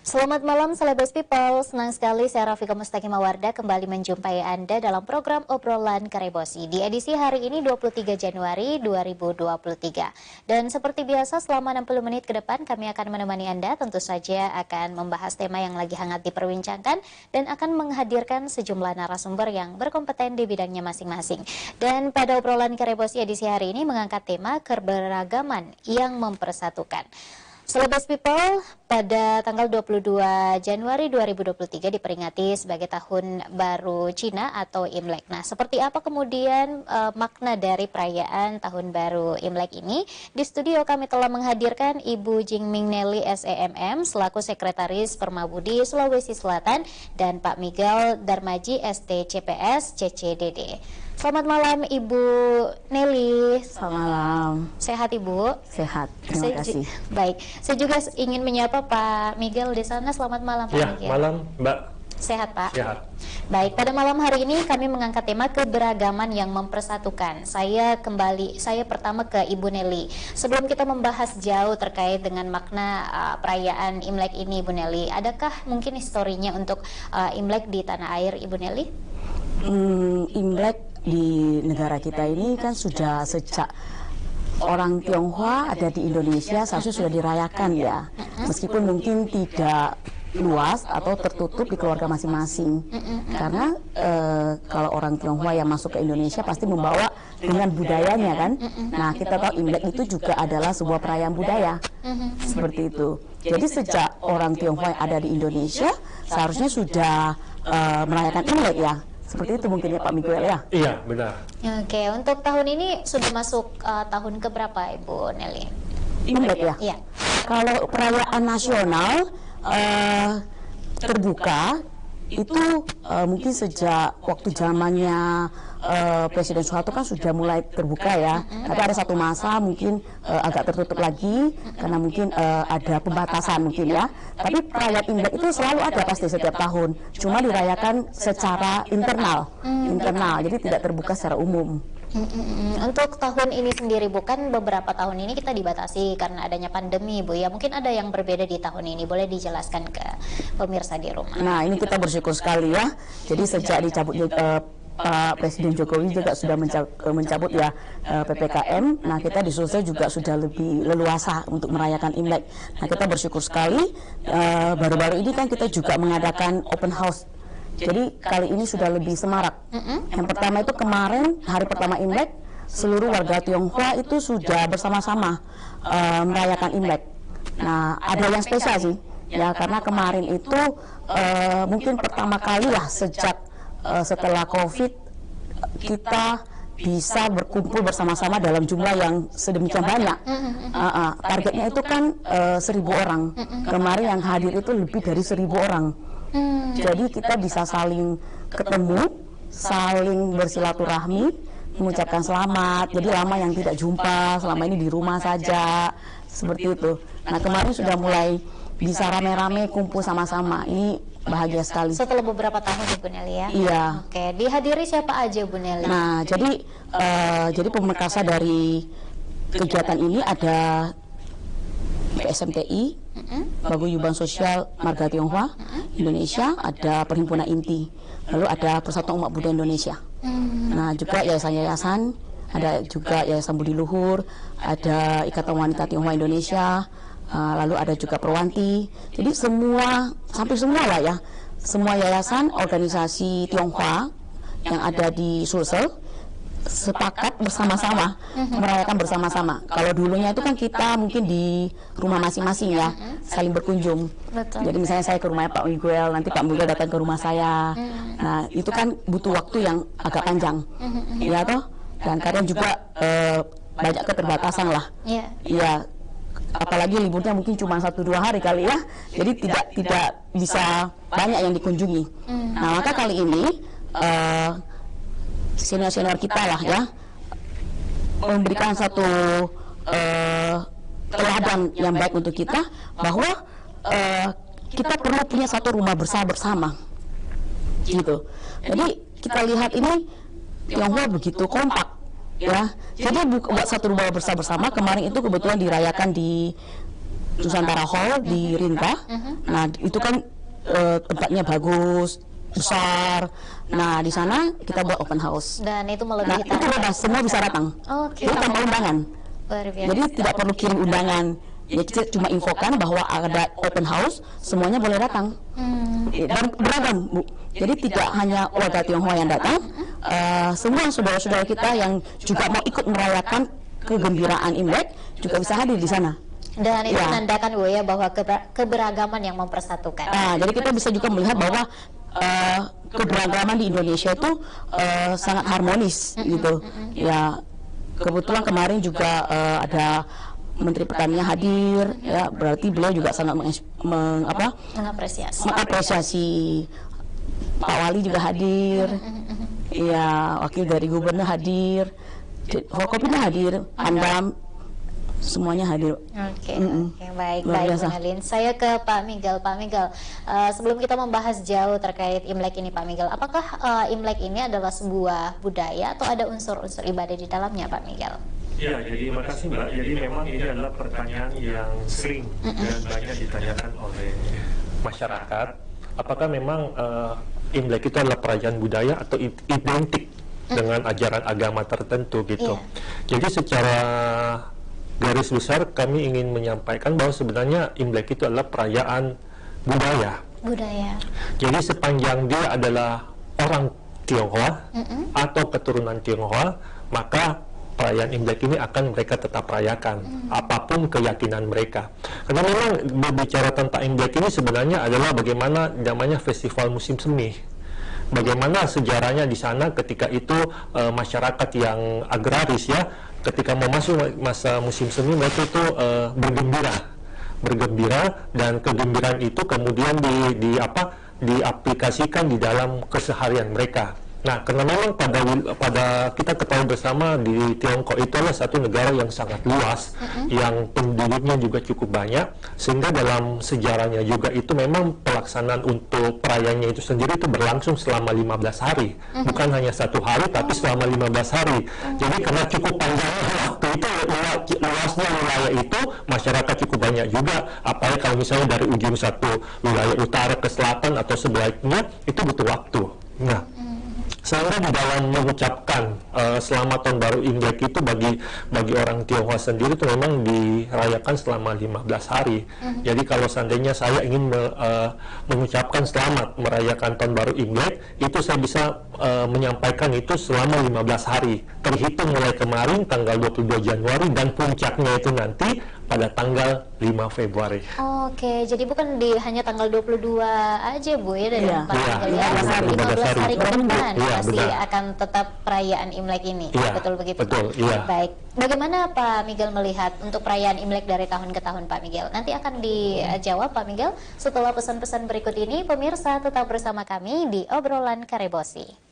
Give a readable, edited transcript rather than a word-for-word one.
Selamat malam Celebes People, senang sekali saya Rafika Mustaqimah kembali menjumpai Anda dalam program obrolan Karebosi di edisi hari ini 23 Januari 2023. Dan seperti biasa selama 60 menit ke depan kami akan menemani Anda, tentu saja akan membahas tema yang lagi hangat diperbincangkan dan akan menghadirkan sejumlah narasumber yang berkompeten di bidangnya masing-masing. Dan pada obrolan Karebosi edisi hari ini mengangkat tema keberagaman yang mempersatukan. Celebes People, pada tanggal 22 Januari 2023 diperingati sebagai Tahun Baru Cina atau Imlek. Nah, seperti apa kemudian makna dari perayaan Tahun Baru Imlek ini? Di studio kami telah menghadirkan Ibu Jingming Nelly SEMM selaku Sekretaris Permabudi Sulawesi Selatan dan Pak Miguel Darmaji STCPS CCDD. Selamat malam Ibu Nelly. Selamat malam. Sehat Ibu? Sehat, terima kasih. Baik, saya juga ingin menyapa Pak Miguel di sana. Selamat malam Pak Miguel. Ya, malam Mbak. Sehat Pak? Sehat. Baik, pada malam hari ini kami mengangkat tema keberagaman yang mempersatukan. Saya pertama ke Ibu Nelly. Sebelum kita membahas jauh terkait dengan makna perayaan Imlek ini Ibu Nelly, adakah mungkin historinya untuk Imlek di tanah air Ibu Nelly? Imlek di negara kita ini kan sudah sejak orang Tionghoa ada di Indonesia seharusnya sudah dirayakan ya, meskipun mungkin tidak luas atau tertutup di keluarga masing-masing. Karena kalau orang Tionghoa yang masuk ke Indonesia pasti membawa dengan budayanya kan. Nah, kita tahu Imlek itu juga adalah sebuah perayaan budaya. Seperti itu. Jadi sejak orang Tionghoa yang ada di Indonesia seharusnya sudah merayakan Imlek ya. Seperti itu mungkin ya Pak Miguel ya? Iya, benar. Oke, untuk tahun ini sudah masuk tahun keberapa Ibu Nelly? Imlek ya? Iya. Kalau perayaan nasional terbuka itu mungkin sejak waktu zamannya Presiden Soeharto kan sudah mulai terbuka ya. Tapi ada satu masa mungkin agak tertutup lagi karena mungkin ada pembatasan mungkin ya. Tapi perayaan Imlek itu selalu ada pasti setiap tahun. Cuma dirayakan secara internal, jadi tidak terbuka secara umum. Untuk tahun ini sendiri bukan beberapa tahun ini kita dibatasi karena adanya pandemi Bu ya. Mungkin ada yang berbeda di tahun ini, boleh dijelaskan ke pemirsa di rumah. Nah, ini kita bersyukur sekali ya. Jadi sejak dicabut Pak Presiden Jokowi juga sudah mencabut ya PPKM. Nah, kita di Sulsel juga sudah lebih leluasa untuk merayakan Imlek. Nah, kita bersyukur sekali. Baru-baru ini kan kita juga mengadakan open house. Jadi kali ini sudah lebih semarak. Yang pertama itu kemarin hari pertama Imlek, seluruh warga Tionghoa itu sudah bersama-sama merayakan Imlek. Nah, ada yang spesial sih, ya karena kemarin itu mungkin pertama kali lah sejak setelah COVID kita bisa berkumpul bersama-sama dalam jumlah yang sedemikian banyak. Targetnya itu kan 1.000 orang. Kemarin yang hadir itu lebih dari 1.000 orang. Jadi kita bisa saling ketemu, saling bersilaturahmi, mengucapkan selamat. Jadi lama yang tidak jumpa, selama ini di rumah saja, seperti itu. Nah, kemarin sudah mulai bisa rame-rame kumpul sama-sama. Ini bahagia sekali. Setelah beberapa tahun Ibu Nelly ya? Iya. Oke, dihadiri siapa aja Bu Nelly? Nah, jadi pemerkasa dari kegiatan ini ada PSMTI, Paguyuban Sosial Marga Tionghoa Indonesia, ada Perhimpunan Inti, lalu ada Persatuan Umat Buddha Indonesia. Nah, juga yayasan-yayasan, ada juga Yayasan Budi Luhur, ada Ikatan Wanita Tionghoa Indonesia, lalu ada juga Perwanti. Jadi hampir semua lah ya, semua yayasan organisasi Tionghoa yang ada di Sulsel sepakat bersama-sama merayakan bersama-sama. Kalau dulunya itu kan kita mungkin di rumah masing-masing ya, saling berkunjung. Betul. Jadi misalnya saya ke rumahnya Pak Miguel, nanti Pak Miguel datang ke rumah saya. Nah, itu kan butuh waktu yang agak panjang, ya toh. Dan kadang juga banyak keterbatasan lah. Iya. Apalagi liburnya mungkin cuma 1-2 hari kali ya. Jadi tidak bisa banyak yang dikunjungi. Nah, maka kali ini senior-senior kita lah ya memberikan satu teladan yang baik untuk kita bahwa kita perlu punya satu rumah bersama gitu. Jadi kita lihat ini Tionghoa begitu kompak ya. Jadi buat satu rumah bersama kemarin itu kebetulan dirayakan di Nusantara Hall di Rinka. Nah, itu kan tempatnya bagus, besar. Nah, di sana kita buat open house. Dan itu Nah, melebihi itu bebas, semua bisa datang. Oke. Itu tanpa undangan. Luar biasa. Jadi tidak perlu kirim undangan. Ya, kita cuma infokan bahwa ada open house, semuanya boleh datang. Dan beragam, Bu. Jadi tidak hanya warga Tionghoa yang datang, semua saudara-saudara kita yang juga mau ikut merayakan kegembiraan Imlek juga bisa hadir di sana. Dan itu Ya. menandakan Bu ya bahwa keberagaman yang mempersatukan. Nah, jadi kita bisa juga melihat bahwa keberagaman di Indonesia itu sangat harmonis gitu. Ya, kebetulan kemarin juga ada Menteri Pertanian hadir, ya berarti beliau juga sangat mengapresiasi. Pak Wali juga hadir, ya wakil dari Gubernur hadir, Forkopimda hadir, Andam. Semuanya hadir. Oke, baik, Luar baik, biasa. Bu Helin. Saya ke Pak Miguel. Pak Miguel, sebelum kita membahas jauh terkait Imlek ini, Pak Miguel, apakah Imlek ini adalah sebuah budaya atau ada unsur-unsur ibadah di dalamnya, Pak Miguel? Ya, jadi makasih Mbak. Jadi memang ini adalah pertanyaan yang sering dan banyak ditanyakan oleh masyarakat. Apakah memang Imlek itu adalah perayaan budaya atau identik dengan ajaran agama tertentu gitu? Jadi secara garis besar kami ingin menyampaikan bahwa sebenarnya Imlek itu adalah perayaan budaya. Jadi sepanjang dia adalah orang Tionghoa atau keturunan Tionghoa, maka perayaan Imlek ini akan mereka tetap rayakan apapun keyakinan mereka. Karena memang berbicara tentang Imlek ini sebenarnya adalah bagaimana namanya festival musim semi. Bagaimana sejarahnya di sana ketika itu masyarakat yang agraris ya, ketika mau masuk masa musim semi mereka itu bergembira dan kegembiraan itu kemudian diaplikasikan di dalam keseharian mereka. Nah, karena memang pada kita ketahui bersama di Tiongkok itu adalah satu negara yang sangat luas, yang penduduknya juga cukup banyak, sehingga dalam sejarahnya juga itu memang pelaksanaan untuk perayaannya itu sendiri itu berlangsung selama 15 hari, bukan hanya 1 hari, tapi selama 15 hari. Jadi karena cukup panjangnya waktu itu, luasnya wilayah itu, masyarakat cukup banyak juga, apalagi kalau misalnya dari ujung satu wilayah utara ke selatan atau sebaliknya, itu butuh waktu. Nah, sehingga di dalam mengucapkan selamat tahun baru Imlek itu bagi orang Tionghoa sendiri itu memang dirayakan selama 15 hari. Jadi kalau seandainya saya ingin mengucapkan selamat merayakan tahun baru Imlek, itu saya bisa menyampaikan itu selama 15 hari. Terhitung mulai kemarin tanggal 22 Januari dan puncaknya itu nanti pada tanggal 5 Februari. Oke, jadi bukan hanya tanggal 22 aja Bu ya dari Iya. Pak Miguel ya, 15 hari ke depan masih benar. akan tetap perayaan Imlek ini. Iya, Betul begitu? betul, Pak? iya. Baik. Bagaimana Pak Miguel melihat untuk perayaan Imlek dari tahun ke tahun, Pak Miguel? Nanti akan dijawab Pak Miguel setelah pesan-pesan berikut ini. Pemirsa tetap bersama kami di Obrolan Karebosi.